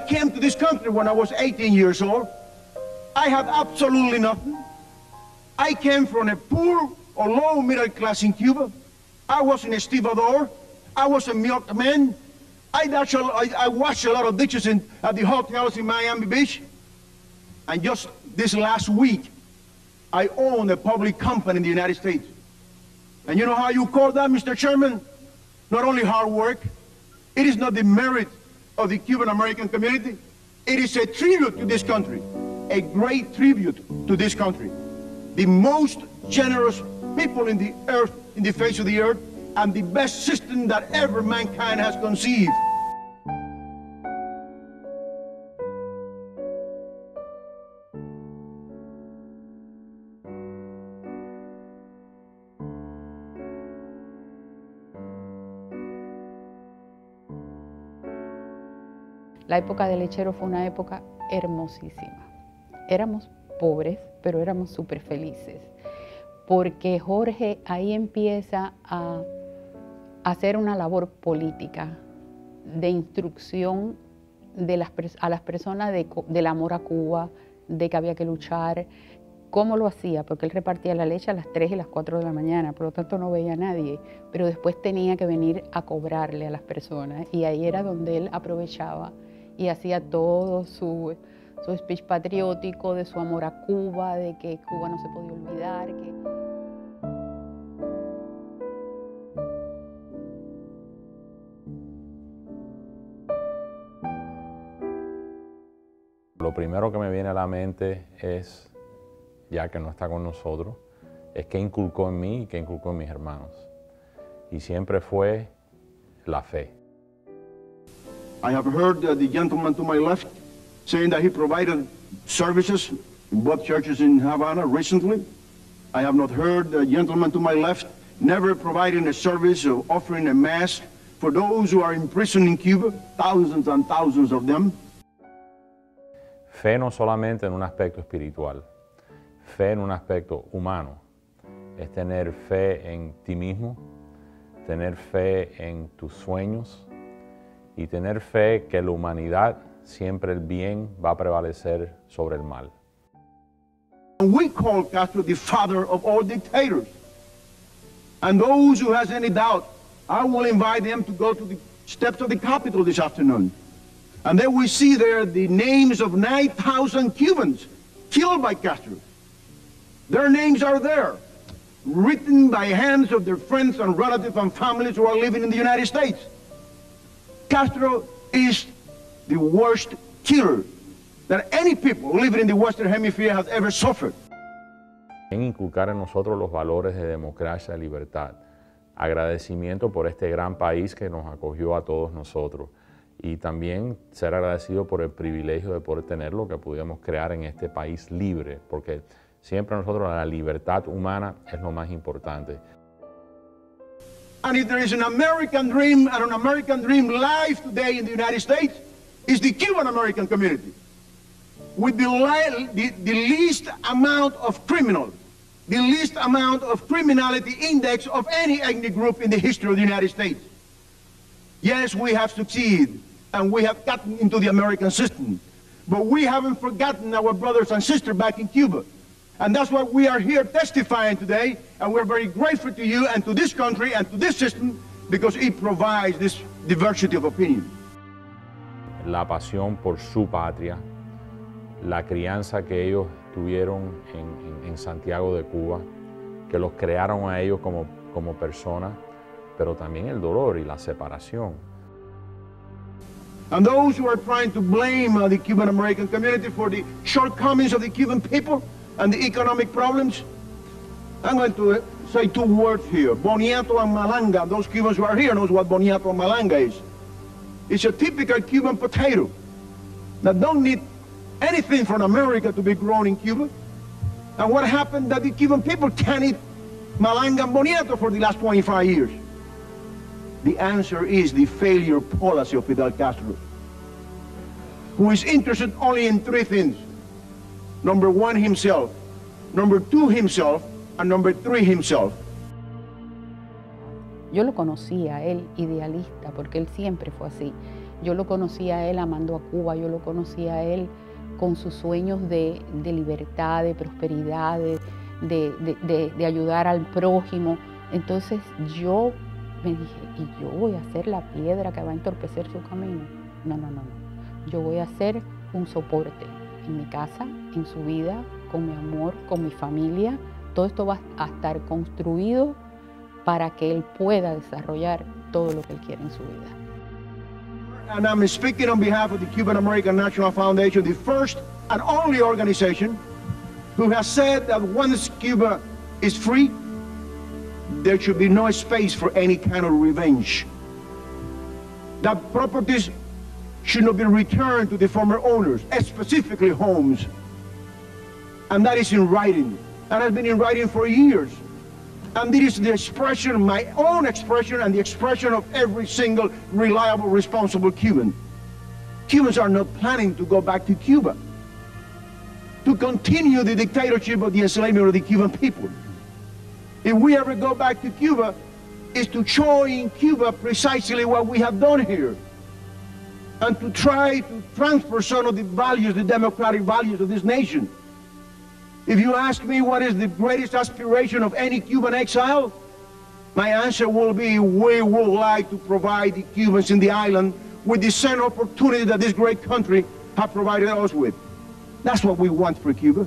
came to this country when I was 18 years old. I had absolutely nothing. I came from a poor or low middle class in Cuba. I was an estibador. I was a milkman. I washed a lot of dishes at the hotels in Miami Beach. And just this last week, I own a public company in the United States. And you know how you call that, Mr. Chairman? Not only hard work, it is not the merit of the Cuban-American community. It is a tribute to this country, a great tribute to this country. The most generous people in the earth, in the face of the earth, and the best system that ever mankind has conceived. La época de lechero fue una época hermosísima. Éramos pobres, pero éramos súper felices, porque Jorge ahí empieza a hacer una labor política de instrucción a las personas del amor a Cuba, de que había que luchar. ¿Cómo lo hacía? Porque él repartía la leche a las 3 y las 4 de la mañana, por lo tanto no veía a nadie, pero después tenía que venir a cobrarle a las personas, y ahí era donde él aprovechaba y hacía todo su speech patriótico de su amor a Cuba, de que Cuba no se podía olvidar. Lo primero que me viene a la mente es, ya que no está con nosotros, es qué inculcó en mí y qué inculcó en mis hermanos. Y siempre fue la fe. I have heard the gentleman to my left saying that he provided services in both churches in Havana recently. I have not heard the gentleman to my left never providing a service of offering a mass for those who are in prison in Cuba, thousands and thousands of them. Fe no solamente en un aspecto espiritual, fe en un aspecto humano. Es tener fe en ti mismo, tener fe en tus sueños y tener fe que la humanidad, siempre el bien va a prevalecer sobre el mal. We call Castro the father of all dictators. And those who has any doubt, I will invite them to go to the steps of the Capitol this afternoon. And then we see there the names of 9,000 Cubans killed by Castro. Their names are there, written by hands of their friends and relatives and families who are living in the United States. Castro is the worst killer that any people living in the Western Hemisphere has ever suffered. En inculcar en nosotros los valores de democracia y libertad, agradecimiento por este gran país que nos acogió a todos nosotros, y también ser agradecido por el privilegio de poder tener lo que pudimos crear en este país libre, porque siempre nosotros la libertad humana es lo más importante. And if there is an American dream and an American dream live today in the United States, is the Cuban-American community, with the least amount of criminals, the least amount of criminality index of any ethnic group in the history of the United States. Yes, we have succeeded, and we have gotten into the American system, but we haven't forgotten our brothers and sisters back in Cuba. And that's why we are here testifying today, and we're very grateful to you and to this country and to this system, because it provides this diversity of opinion. La pasión por su patria, la crianza que ellos tuvieron en Santiago de Cuba, que los crearon a ellos como personas, pero también el dolor y la separación. And those who are trying to blame the Cuban-American community for the shortcomings of the Cuban people and the economic problems, I'm going to say two words here, boniato and malanga. Those Cubans who are here knows what boniato and malanga is. It's a typical Cuban potato that don't need anything from America to be grown in Cuba. And what happened that the Cuban people can't eat malanga and boniato for the last 25 years? The answer is the failure policy of Fidel Castro, who is interested only in three things. Number one, himself. Number two, himself. And number three, himself. Yo lo conocí a él idealista, porque él siempre fue así. Yo lo conocí a él amando a Cuba, yo lo conocí a él con sus sueños de libertad, de prosperidad, de ayudar al prójimo. Entonces yo me dije, ¿y yo voy a ser la piedra que va a entorpecer su camino? No, no, no, no. Yo voy a ser un soporte en mi casa, en su vida, con mi amor, con mi familia. Todo esto va a estar construido para que él pueda desarrollar todo lo que él quiere en su vida. And I'm speaking on behalf of the Cuban American National Foundation, the first and only organization who has said that once Cuba is free, there should be no space for any kind of revenge. That properties should not be returned to the former owners, specifically homes. And that is in writing, and has been in writing for years. And this is the expression, my own expression, and the expression of every single reliable, responsible Cuban. Cubans are not planning to go back to Cuba, to continue the dictatorship of the enslavement of the Cuban people. If we ever go back to Cuba, it's to show in Cuba precisely what we have done here, and to try to transfer some of the values, the democratic values of this nation. If you ask me what is the greatest aspiration of any Cuban exile, my answer will be, we would like to provide the Cubans in the island with the same opportunity that this great country has provided us with. That's what we want for Cuba.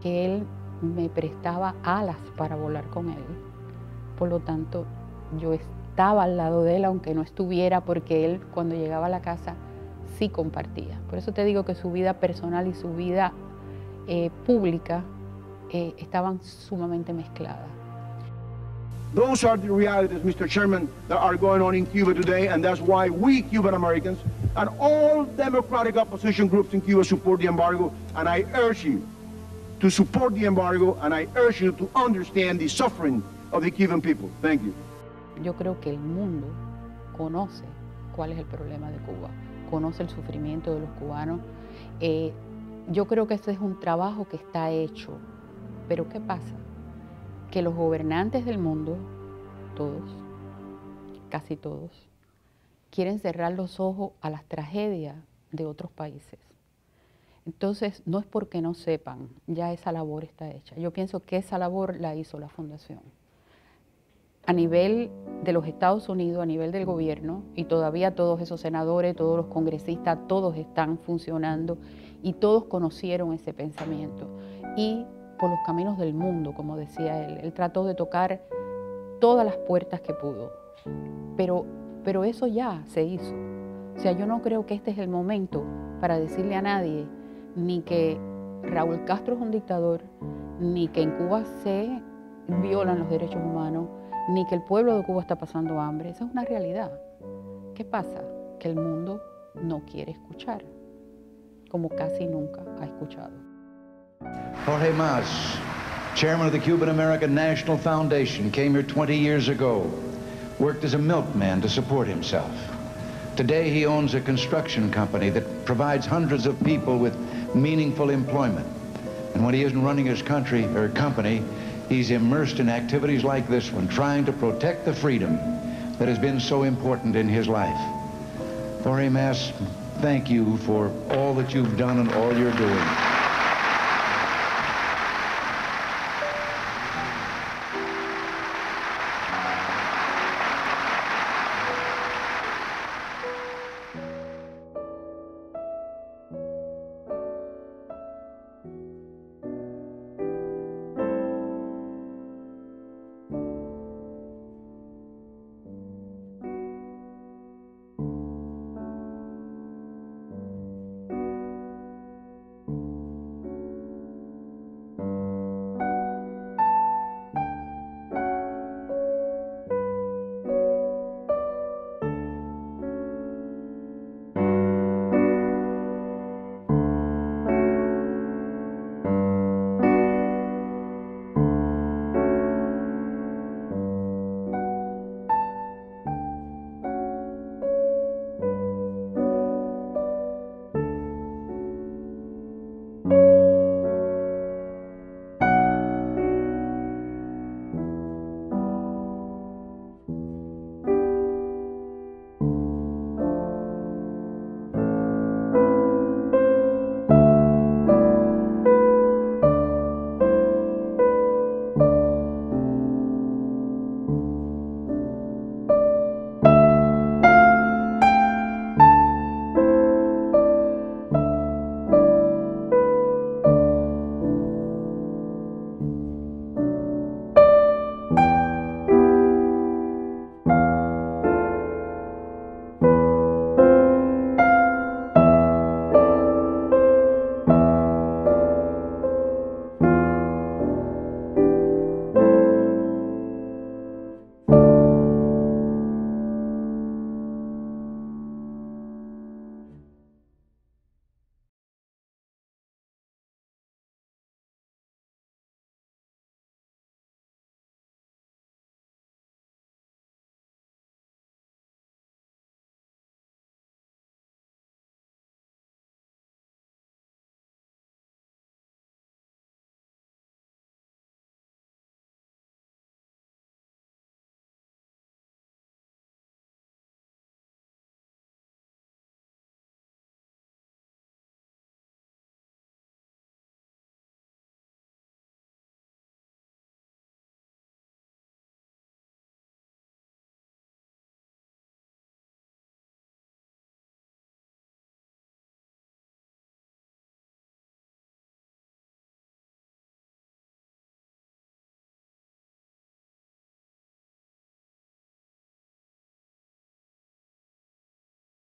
Que él me prestaba alas para volar con él. Por lo tanto, yo estaba al lado de él, aunque no estuviera, porque él cuando llegaba a la casa sí compartía. Por eso te digo que su vida personal y su vida pública estaban sumamente mezcladas. Those are the realities, Mr. Chairman, that are going on in Cuba today, and that's why we Cuban Americans and all democratic opposition groups in Cuba support the embargo, and I urge you to support the embargo, and I urge you to understand the suffering of the Cuban people. Thank you. Yo creo que el mundo conoce cuál es el problema de Cuba, conoce el sufrimiento de los cubanos. Yo creo que este es un trabajo que está hecho, pero ¿qué pasa? Que los gobernantes del mundo, todos, casi todos, quieren cerrar los ojos a las tragedias de otros países. Entonces, no es porque no sepan, ya esa labor está hecha. Yo pienso que esa labor la hizo la Fundación. A nivel de los Estados Unidos, a nivel del gobierno, y todavía todos esos senadores, todos los congresistas, todos están funcionando y todos conocieron ese pensamiento. Y por los caminos del mundo, como decía él trató de tocar todas las puertas que pudo, pero eso ya se hizo. O sea, yo no creo que este es el momento para decirle a nadie ni que Raúl Castro es un dictador, ni que en Cuba se violan los derechos humanos, ni que el pueblo de Cuba está pasando hambre. Esa es una realidad. ¿Qué pasa? Que el mundo no quiere escuchar, como casi nunca ha escuchado. Jorge Mas, chairman of the Cuban American National Foundation, came here 20 years ago, worked as a milkman to support himself. Today he owns a construction company that provides hundreds of people with meaningful employment. And when he isn't running his country or company, he's immersed in activities like this one, trying to protect the freedom that has been so important in his life. Jorge Mas, thank you for all that you've done and all you're doing.